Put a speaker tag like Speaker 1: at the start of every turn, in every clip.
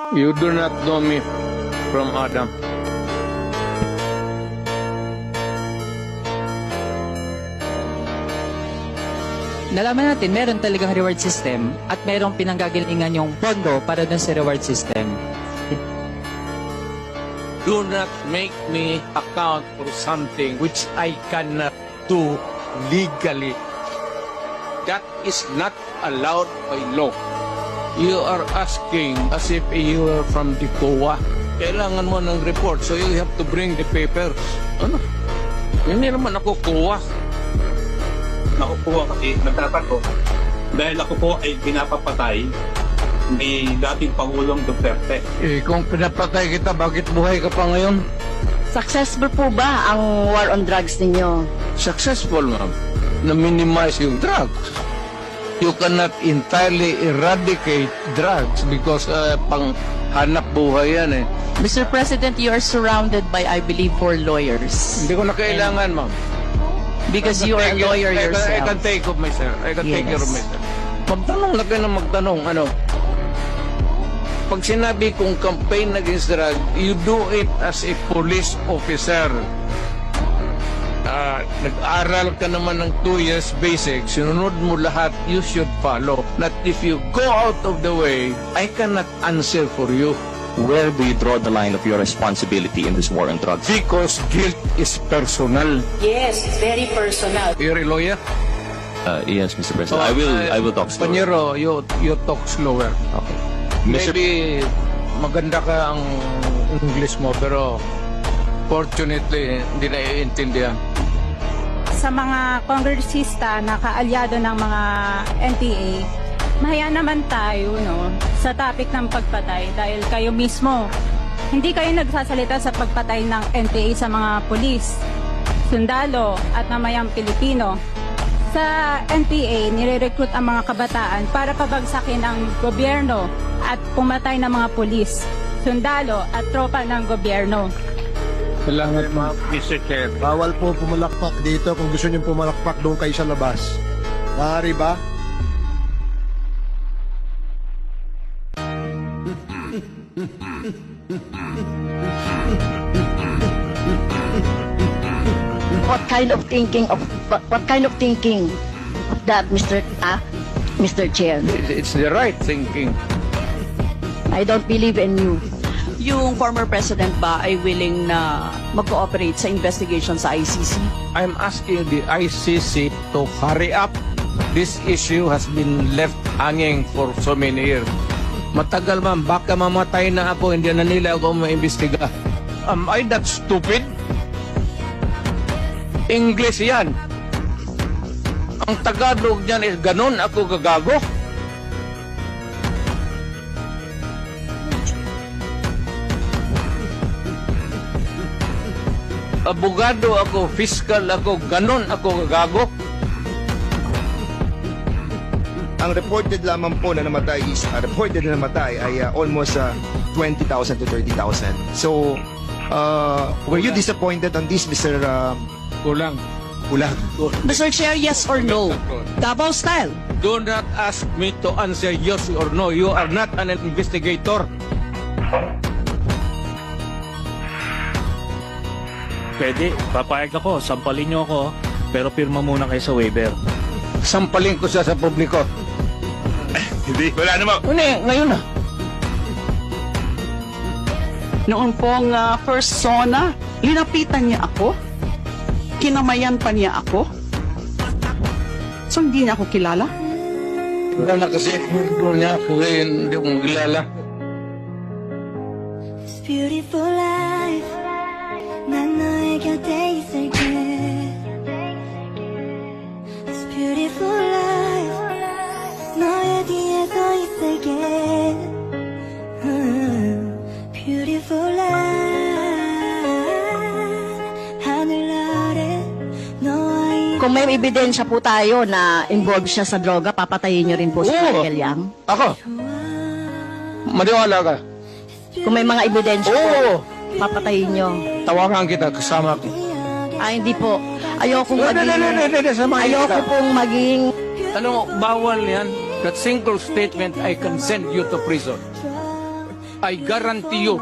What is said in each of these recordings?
Speaker 1: You do not know me from Adam.
Speaker 2: Nalaman natin, meron talagang reward system at merong pinanggagalingan yung pondo para dun sa reward system.
Speaker 1: Do not make me account for something which I cannot do legally. That is not allowed by law. You are asking as if you are from the COA. Kailangan mo ng report, so you have to bring the papers. Ano? Hindi naman ako COA.
Speaker 3: Ako po kasi nagtatanong dahil ako po ay pinapapatay ni dating Pangulong Duterte.
Speaker 1: Eh, kung pinapatay kita, bakit buhay ka pa ngayon?
Speaker 4: Successful po ba ang war on drugs ninyo?
Speaker 1: Successful, ma'am. Na-minimize yung drugs. You cannot entirely eradicate drugs because pang hanap buhay yan eh.
Speaker 5: Mr. President, you are surrounded by, I believe, 4 lawyers.
Speaker 1: Hindi ko na kailangan, ma'am.
Speaker 5: Because you are a lawyer
Speaker 1: I
Speaker 5: yourself.
Speaker 1: can take of myself. I can take care of
Speaker 5: Yes.
Speaker 1: myself. Magtanong lang kayo ng magtanong, ano? Pag sinabi kong campaign against drug, you do it as a police officer. Nag-aral ka naman ng 2 years basic, sinunod mo lahat, you should follow. Not if you go out of the way, I cannot answer for you.
Speaker 6: Where do you draw the line of your responsibility in this war on drugs?
Speaker 1: Because guilt is personal.
Speaker 4: Yes, very personal.
Speaker 1: You're a lawyer?
Speaker 6: Yes, Mr. President. I will talk slower.
Speaker 1: Panyero, you talk slower.
Speaker 6: Okay. Mr.
Speaker 1: Maybe maganda ka ang English mo, pero fortunately, hindi naiintindihan.
Speaker 7: Sa mga kongresista na kaalyado ng mga NPA, mahaya naman tayo sa topic ng pagpatay dahil kayo mismo, hindi kayo nagsasalita sa pagpatay ng NPA sa mga pulis, sundalo at mamayang Pilipino. Sa NPA, nire-recruit ang mga kabataan para pabagsakin ang gobyerno at pumatay ng mga pulis, sundalo at tropa ng gobyerno.
Speaker 1: Salamat, Mr. Chair.
Speaker 8: Bawal po pumalakpak dito. Kung gusto niyo pumalakpak, doon kayo sa labas. Maaari ba?
Speaker 4: What kind of thinking that Mr. Chair?
Speaker 1: It's the right thinking.
Speaker 4: I don't believe in you.
Speaker 5: Yung former president ba ay willing na mag-cooperate sa investigation sa ICC?
Speaker 1: I'm asking the ICC to hurry up. This issue has been left hanging for so many years. Matagal, ma'am, baka mamatay na ako, hindi na nila ako maimbestiga. Am I that stupid? English yan. Ang Tagalog niyan is ganon ako gagago. Abogado ako, fiscal ako, ganon ako gagago.
Speaker 8: Ang reported lamang po na namatay is, ay almost 20,000 to 30,000. So, were you disappointed on this, Mr.
Speaker 1: Kulang.
Speaker 8: Kulang?
Speaker 5: Mr. Chair, yes or no? Davao style.
Speaker 1: Do not ask me to answer yes or no. You are not an investigator.
Speaker 9: Pwede, papayag ako, sampalin niyo ako, pero pirma muna kayo sa waiver.
Speaker 1: Sampalin ko siya sa publiko.
Speaker 3: Hindi, wala naman.
Speaker 1: Ngayon na.
Speaker 5: Noon pong first SONA, linapitan niya ako. Kinamayan pa niya ako. So hindi niya ako kilala?
Speaker 1: Wala na kasi. Doon niya ako hindi ko kilala.
Speaker 10: This beautiful life 난 너의 곁에 있을게 This beautiful life 너의 뒤에 서 있을게 Beautiful life 하늘 아래 너와
Speaker 4: Kung may ebidensya po tayo na involved siya sa droga, papatayin niyo rin po si Michael Yang?
Speaker 1: Ako? Maniwala ka?
Speaker 4: Kung may mga ebidensya po, papatayin niyo?
Speaker 1: Tawagan kita, kasama ko.
Speaker 4: Hindi po. Ayoko pong maging...
Speaker 1: Ano, bawal yan. That single statement, I can send you to prison. I guarantee you.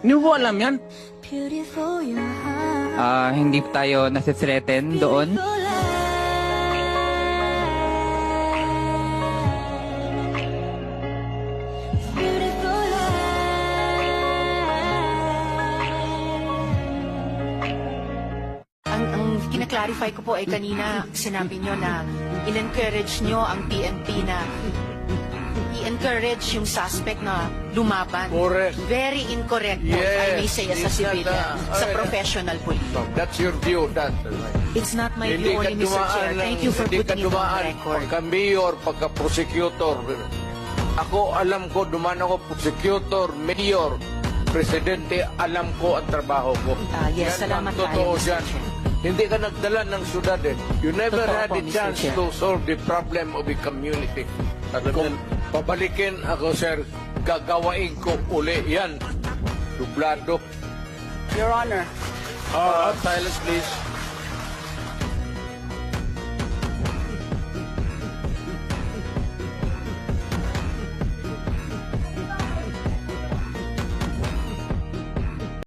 Speaker 1: Hindi mo alam yan?
Speaker 10: Beautiful your heart.
Speaker 2: Hindi tayo nasi-threaten doon.
Speaker 10: Beautiful
Speaker 11: Ang kinaklarify ko po ay kanina sinabi nyo na in-encourage nyo ang PNP na i-encourage yung suspect na lumaban.
Speaker 1: Correct.
Speaker 11: Very incorrect po, I may say as a
Speaker 1: Yes,
Speaker 11: civilian,
Speaker 1: it's not,
Speaker 11: sa professional police.
Speaker 1: That's your view, that.
Speaker 11: It's not my view only, Mr. Chair. Thank you for putting it on record.
Speaker 1: Pagka-mayor, pagka-prosecutor. Ako, alam ko, dumaan ako, prosecutor, mayor, presidente, alam ko ang trabaho ko.
Speaker 11: Yes,
Speaker 1: Yan
Speaker 11: salamat
Speaker 1: ang totoo
Speaker 11: tayo, Mr.
Speaker 1: dyan.
Speaker 11: Chair.
Speaker 1: Hindi ka nagdala ng syudad eh. You never
Speaker 11: Totoo
Speaker 1: had
Speaker 11: po,
Speaker 1: a
Speaker 11: Mr.
Speaker 1: chance
Speaker 11: Chair.
Speaker 1: to solve the problem of the community. At kung pabalikin ako, sir, gagawain ko uli yan. Dublado.
Speaker 5: Your Honor,
Speaker 1: Silence, please.